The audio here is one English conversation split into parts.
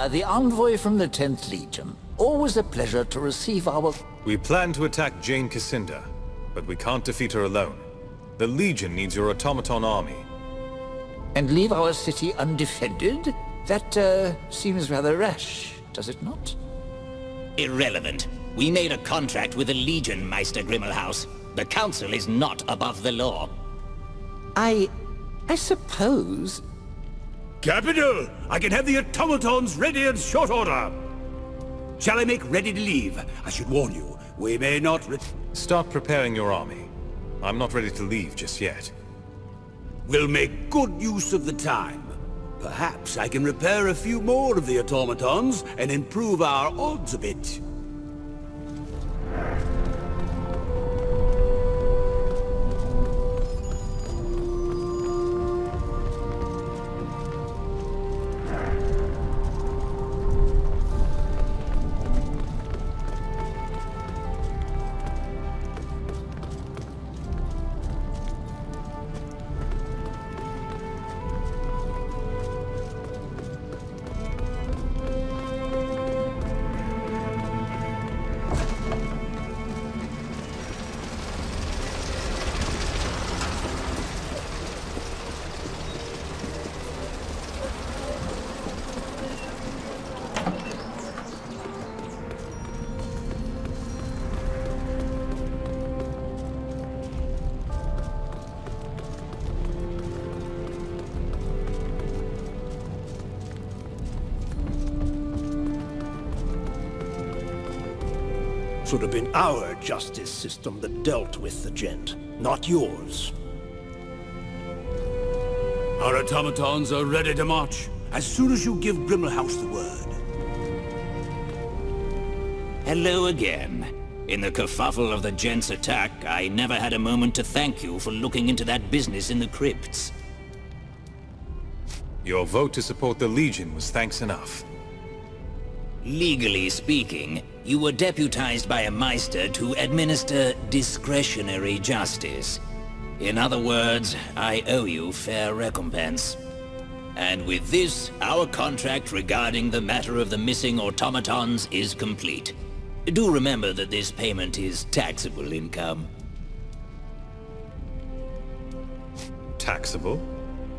The envoy from the 10th Legion. Always a pleasure to receive our... We plan to attack Jeyne Kассиндер, but we can't defeat her alone. The Legion needs your automaton army. And leave our city undefended? That, seems rather rash, does it not? Irrelevant. We made a contract with the Legion, Meister Grimmelhaus. The Council is not above the law. I suppose... Capital! I can have the automatons ready in short order! Shall I make ready to leave? I should warn you, we may not Start preparing your army. I'm not ready to leave just yet. We'll make good use of the time. Perhaps I can repair a few more of the automatons and improve our odds a bit. Should have been our justice system that dealt with the gent, not yours. Our automatons are ready to march, as soon as you give Grimmelhaus the word. Hello again. In the kerfuffle of the gent's attack, I never had a moment to thank you for looking into that business in the crypts. Your vote to support the Legion was thanks enough. Legally speaking, you were deputized by a Meister to administer discretionary justice. In other words, I owe you fair recompense. And with this, our contract regarding the matter of the missing automatons is complete. Do remember that this payment is taxable income. Taxable?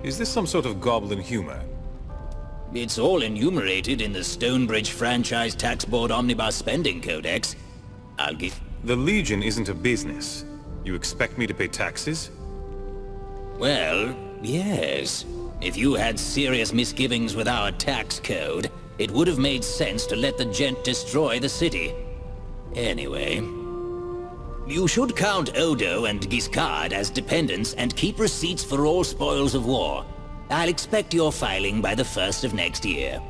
Is this some sort of goblin humor? It's all enumerated in the Stonebridge Franchise Tax Board Omnibus Spending Codex. I'll give... The Legion isn't a business. You expect me to pay taxes? Well, yes. If you had serious misgivings with our tax code, it would have made sense to let the gent destroy the city. Anyway... You should count Odo and Giscard as dependents and keep receipts for all spoils of war. I'll expect your filing by the 1st of next year.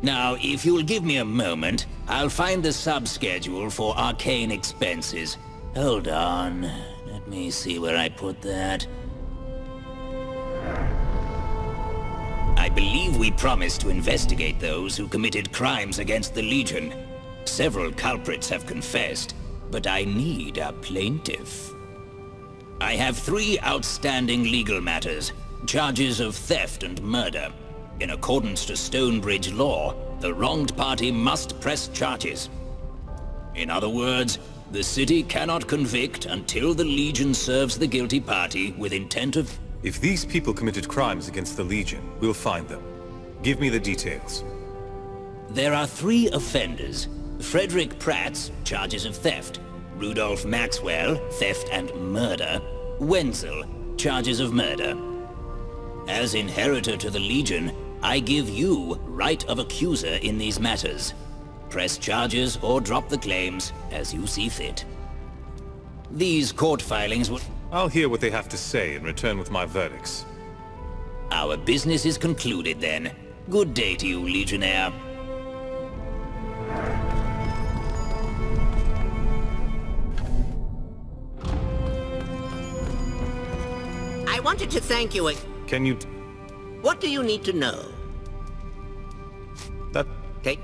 Now, if you'll give me a moment, I'll find the sub-schedule for arcane expenses. Hold on. Let me see where I put that. I believe we promised to investigate those who committed crimes against the Legion. Several culprits have confessed, but I need a plaintiff. I have 3 outstanding legal matters. Charges of theft and murder. In accordance to Stonebridge law, the wronged party must press charges. In other words, the city cannot convict until the Legion serves the guilty party with intent of... If these people committed crimes against the Legion, we'll find them. Give me the details. There are 3 offenders. Frederick Pratt's, charges of theft. Rudolph Maxwell, theft and murder. Wenzel, charges of murder. As inheritor to the Legion, I give you right of accuser in these matters. Press charges or drop the claims as you see fit. These court filings will... I'll hear what they have to say and return with my verdicts. Our business is concluded then. Good day to you, Legionnaire. I wanted to thank you. Can you... What do you need to know? That... Okay.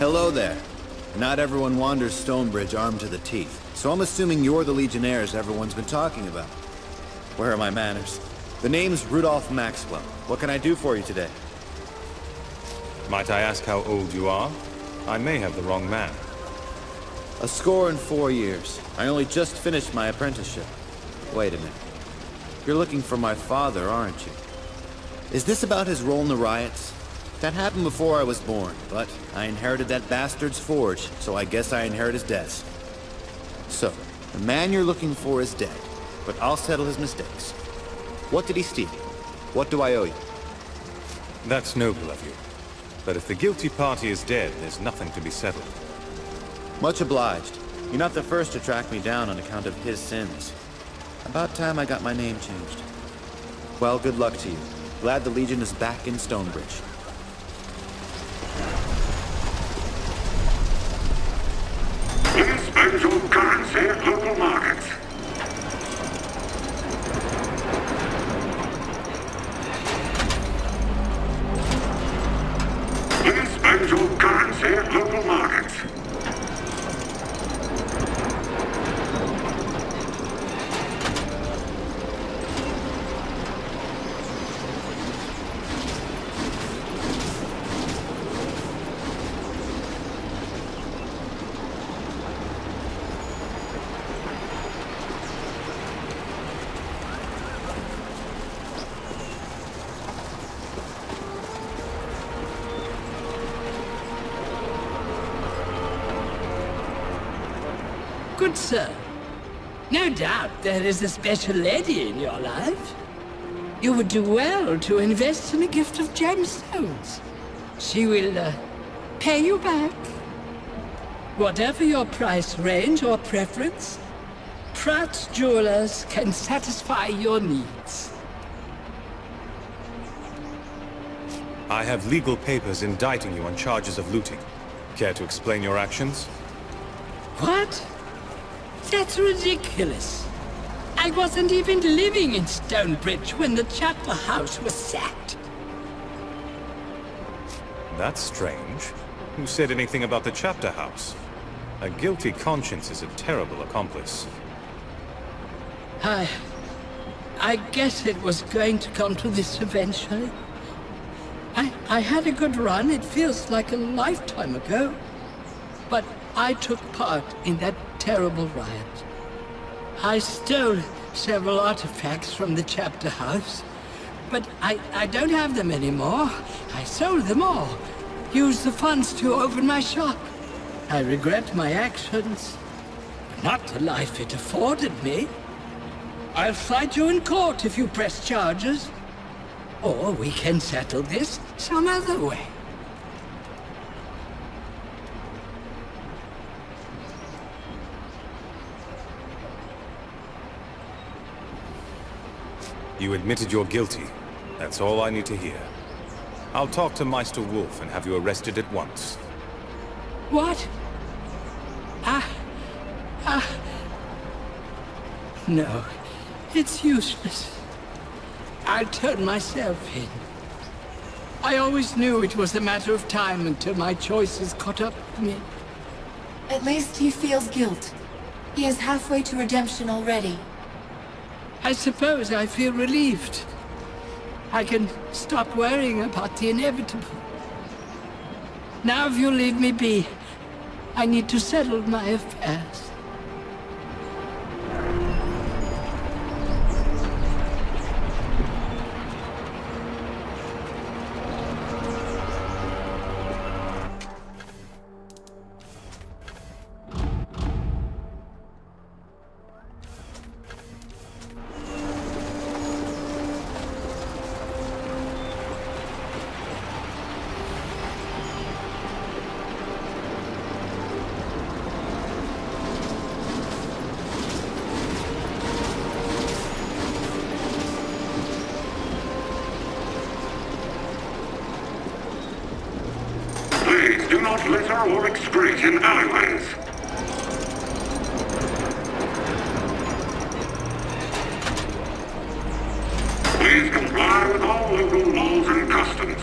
Hello there. Not everyone wanders Stonebridge armed to the teeth, so I'm assuming you're the Legionnaires everyone's been talking about. Where are my manners? The name's Rudolph Maxwell. What can I do for you today? Might I ask how old you are? I may have the wrong man. A score in 4 years. I only just finished my apprenticeship. Wait a minute. You're looking for my father, aren't you? Is this about his role in the riots? That happened before I was born, but I inherited that bastard's forge, so I guess I inherit his debts. So, the man you're looking for is dead, but I'll settle his mistakes. What did he steal? What do I owe you? That's noble of you. But if the guilty party is dead, there's nothing to be settled. Much obliged. You're not the first to track me down on account of his sins. About time I got my name changed. Well, good luck to you. Glad the Legion is back in Stonebridge. Please spend your currency at local markets. Please spend your currency at local markets. Good sir, no doubt there is a special lady in your life. You would do well to invest in a gift of gemstones. She will pay you back. Whatever your price range or preference, Pratt's Jewelers can satisfy your needs. I have legal papers indicting you on charges of looting. Care to explain your actions? What? That's ridiculous. I wasn't even living in Stonebridge when the chapter house was sacked. That's strange. Who said anything about the chapter house? A guilty conscience is a terrible accomplice. I guess it was going to come to this eventually. I had a good run. It feels like a lifetime ago. But I took part in that terrible riot. I stole several artifacts from the chapter house, but I don't have them anymore. I sold them all. Used the funds to open my shop. I regret my actions. Not the life it afforded me. I'll fight you in court if you press charges. Or we can settle this some other way. You admitted you're guilty. That's all I need to hear. I'll talk to Meister Wolf and have you arrested at once. What? No, it's useless. I'll turn myself in. I always knew it was a matter of time until my choices caught up with me. At least he feels guilt. He is halfway to redemption already. I suppose I feel relieved. I can stop worrying about the inevitable. Now if you'll leave me be, I need to settle my affairs. Please do not litter or excrete in alleyways. Please comply with all local laws and customs.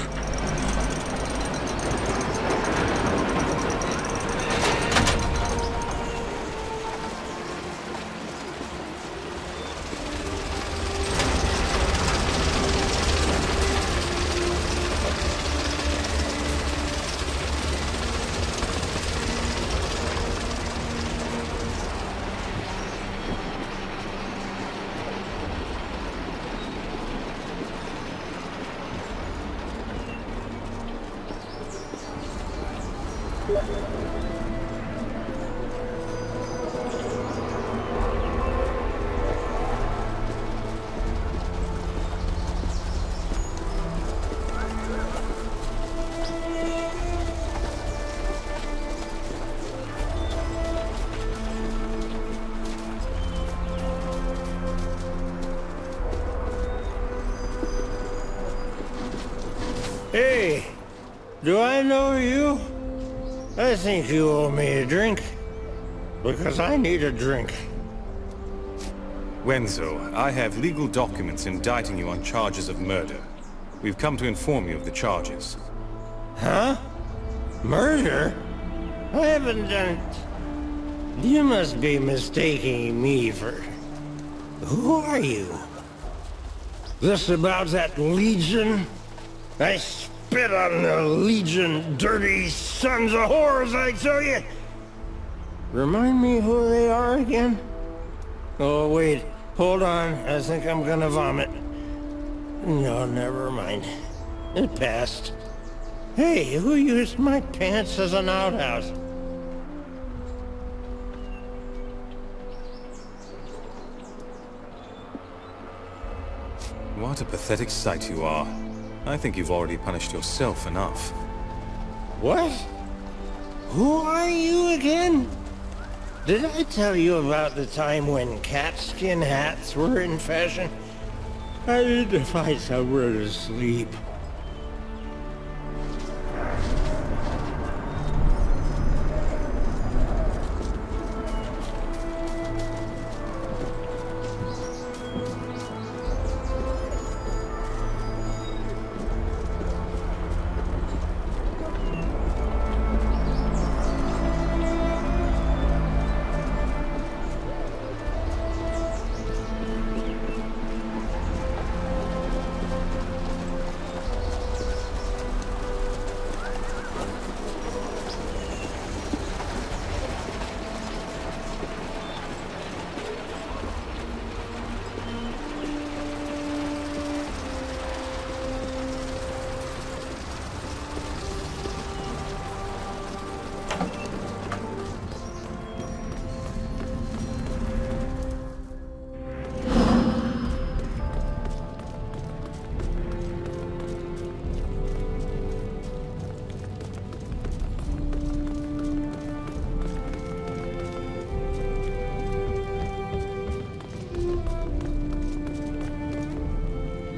Hey, do I know you? I think you owe me a drink. Because I need a drink. Wenzel, I have legal documents indicting you on charges of murder. We've come to inform you of the charges. Huh? Murder? I haven't done it. You must be mistaking me for... Who are you? This about that Legion? I spit on the Legion, dirty sons of whores, I tell you! Remind me who they are again? Oh, wait. Hold on. I think I'm gonna vomit. No, never mind. It passed. Hey, who used my pants as an outhouse? What a pathetic sight you are. I think you've already punished yourself enough. What? Who are you again? Did I tell you about the time when catskin hats were in fashion? I need to find somewhere to sleep.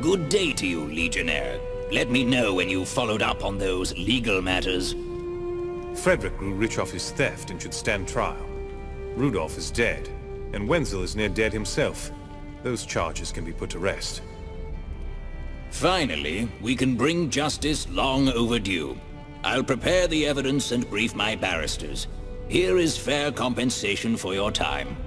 Good day to you, Legionnaire. Let me know when you've followed up on those legal matters. Frederick grew rich off his theft and should stand trial. Rudolph is dead, and Wenzel is near dead himself. Those charges can be put to rest. Finally, we can bring justice long overdue. I'll prepare the evidence and brief my barristers. Here is fair compensation for your time.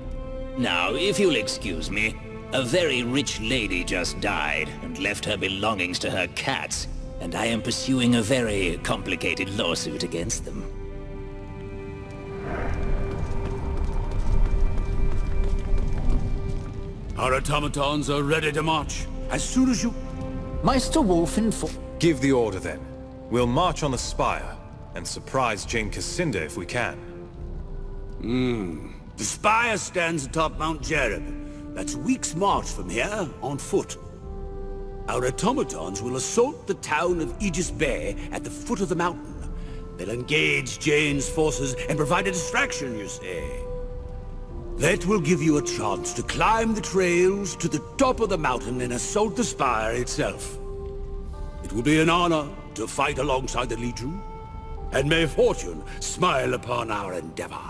Now, if you'll excuse me, a very rich lady just died and left her belongings to her cats, and I am pursuing a very complicated lawsuit against them. Our automatons are ready to march. As soon as you... Meister Wolf Give the order then. We'll march on the spire and surprise Jane Kasinder if we can. The spire stands atop Mount Jereb. That's a week's march from here, on foot. Our automatons will assault the town of Aegis Bay at the foot of the mountain. They'll engage Jane's forces and provide a distraction, you say. That will give you a chance to climb the trails to the top of the mountain and assault the spire itself. It will be an honor to fight alongside the Legion, and may fortune smile upon our endeavor.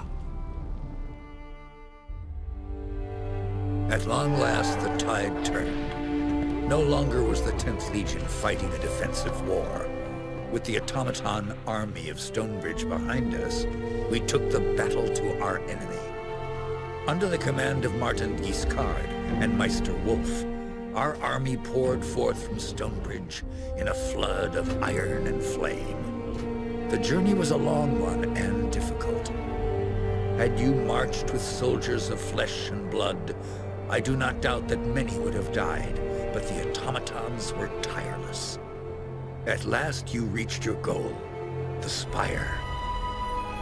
At long last, the tide turned. No longer was the 10th Legion fighting a defensive war. With the automaton army of Stonebridge behind us, we took the battle to our enemy. Under the command of Martin Guiscard and Meister Wolf, our army poured forth from Stonebridge in a flood of iron and flame. The journey was a long one and difficult. Had you marched with soldiers of flesh and blood, I do not doubt that many would have died, but the automatons were tireless. At last you reached your goal, the spire.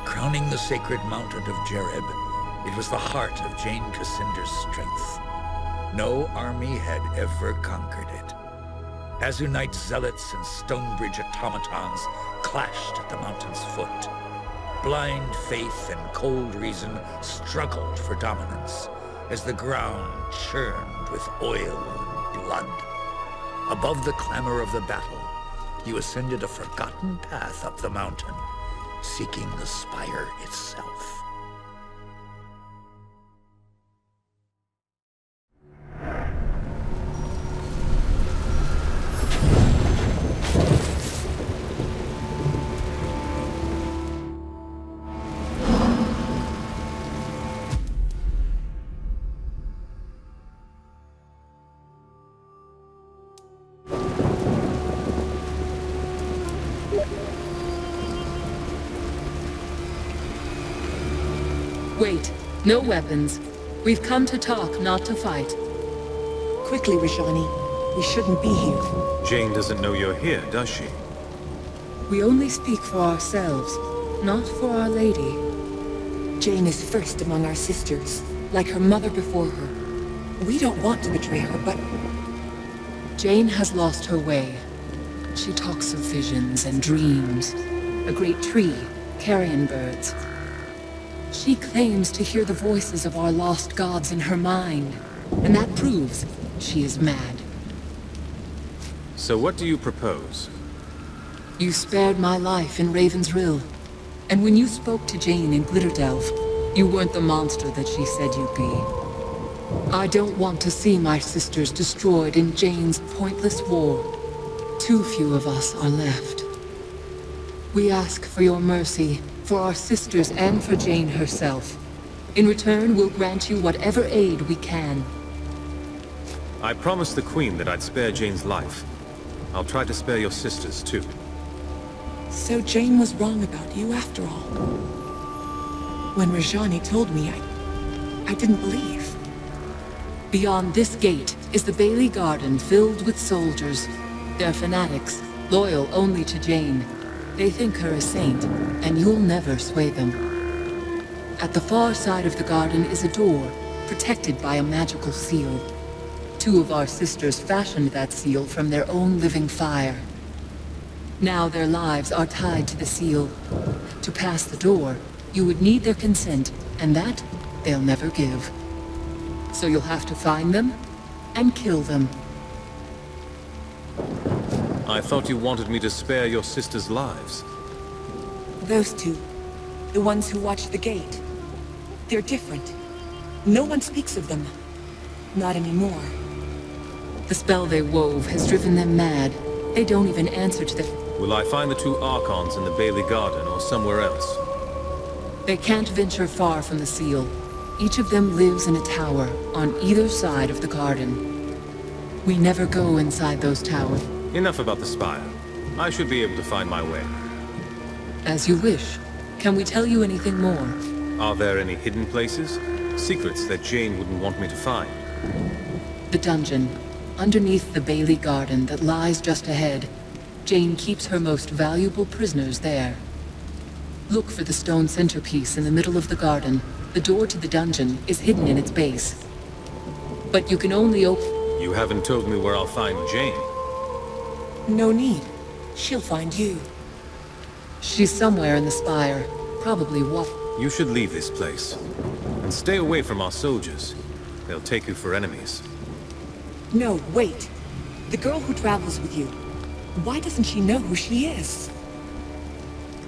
Crowning the sacred mountain of Jereb, it was the heart of Jeyne Cassinder's strength. No army had ever conquered it. Azunite zealots and Stonebridge automatons clashed at the mountain's foot. Blind faith and cold reason struggled for dominance as the ground churned with oil and blood. Above the clamor of the battle, you ascended a forgotten path up the mountain, seeking the spire itself. Wait, no weapons. We've come to talk, not to fight. Quickly, Rajani. We shouldn't be here. Jeyne doesn't know you're here, does she? We only speak for ourselves, not for Our Lady. Jeyne is first among our sisters, like her mother before her. We don't want to betray her, but... Jeyne has lost her way. She talks of visions and dreams. A great tree, carrion birds. She claims to hear the voices of our lost gods in her mind, and that proves she is mad. So what do you propose? You spared my life in Raven's Rill, and when you spoke to Jeyne in Glitterdelph, you weren't the monster that she said you'd be. I don't want to see my sisters destroyed in Jeyne's pointless war. Too few of us are left. We ask for your mercy, for our sisters and for Jeyne herself. In return, we'll grant you whatever aid we can. I promised the Queen that I'd spare Jeyne's life. I'll try to spare your sisters, too. So Jeyne was wrong about you after all. When Rajani told me, I didn't believe. Beyond this gate is the Bailey Garden filled with soldiers. They're fanatics, loyal only to Jeyne. They think her a saint, and you'll never sway them. At the far side of the garden is a door, protected by a magical seal. Two of our sisters fashioned that seal from their own living fire. Now their lives are tied to the seal. To pass the door, you would need their consent, and that they'll never give. So you'll have to find them, and kill them. I thought you wanted me to spare your sisters' lives. Those two, the ones who watch the gate, they're different. No one speaks of them. Not anymore. The spell they wove has driven them mad. They don't even answer to the... Will I find the two Archons in the Bailey Garden or somewhere else? They can't venture far from the seal. Each of them lives in a tower on either side of the garden. We never go inside those towers. Enough about the spire. I should be able to find my way. As you wish. Can we tell you anything more? Are there any hidden places? Secrets that Jeyne wouldn't want me to find? The dungeon. Underneath the Bailey Garden that lies just ahead. Jeyne keeps her most valuable prisoners there. Look for the stone centerpiece in the middle of the garden. The door to the dungeon is hidden in its base. But you can only open... You haven't told me where I'll find Jeyne. No need. She'll find you. She's somewhere in the spire. Probably what? You should leave this place. And stay away from our soldiers. They'll take you for enemies. No, wait. The girl who travels with you. Why doesn't she know who she is?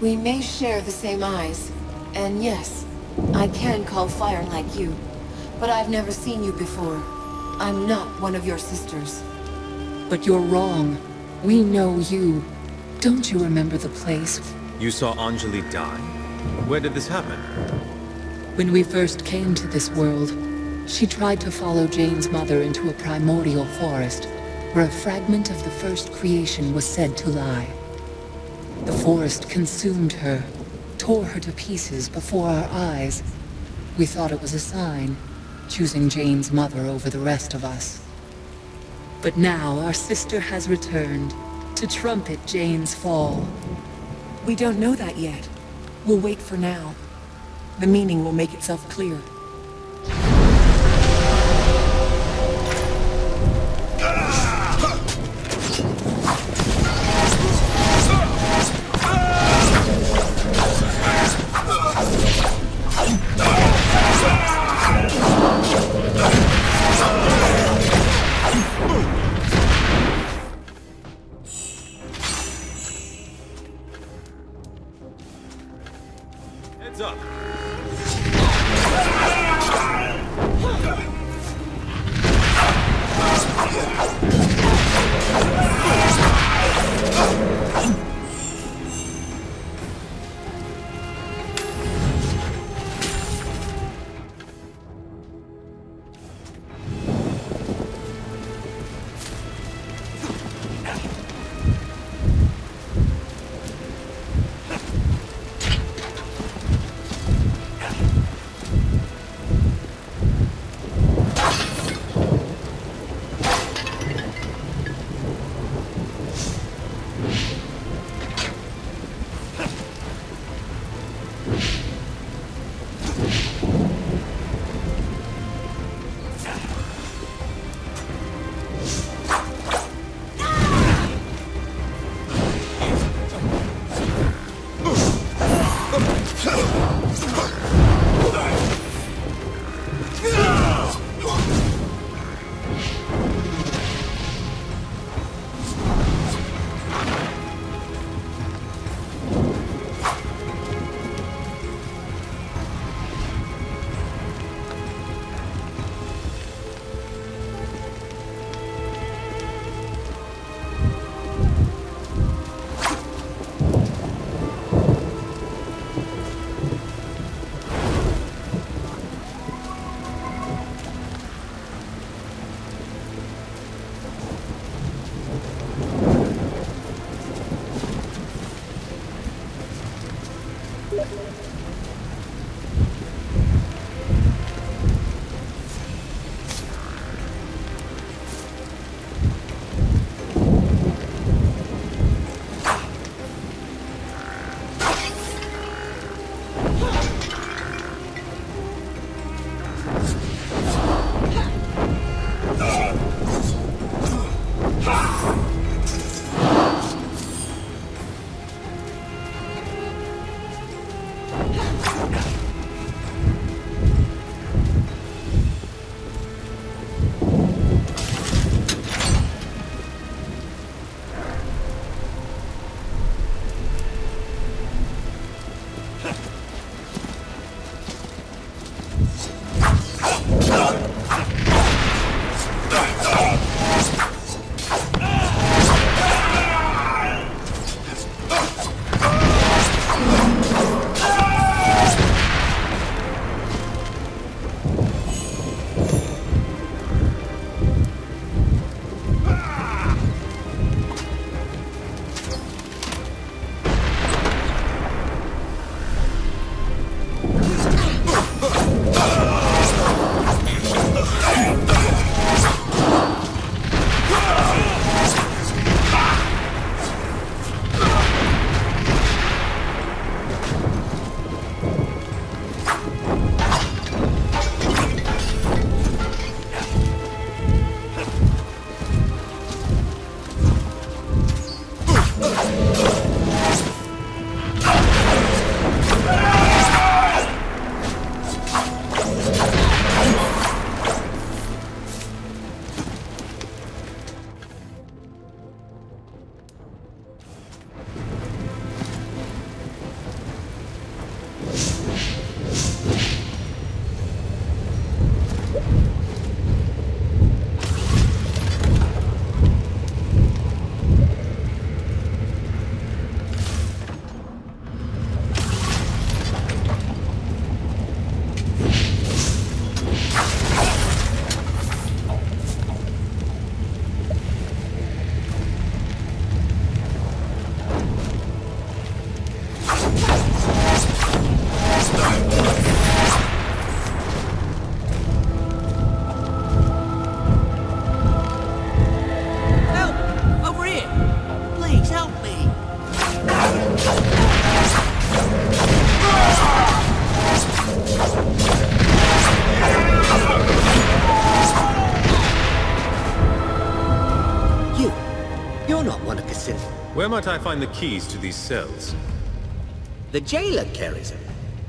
We may share the same eyes. And yes, I can call fire like you. But I've never seen you before. I'm not one of your sisters. But you're wrong. We know you. Don't you remember the place? You saw Anjali die? Where did this happen? When we first came to this world, she tried to follow Jeyne's mother into a primordial forest, where a fragment of the first creation was said to lie. The forest consumed her, tore her to pieces before our eyes. We thought it was a sign, choosing Jeyne's mother over the rest of us. But now our sister has returned to trumpet Jeyne's fall. We don't know that yet. We'll wait for now. The meaning will make itself clear. Heads up. Where might I find the keys to these cells? The jailer carries them.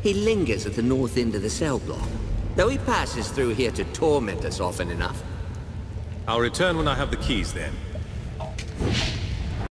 He lingers at the north end of the cell block, though he passes through here to torment us often enough. I'll return when I have the keys then.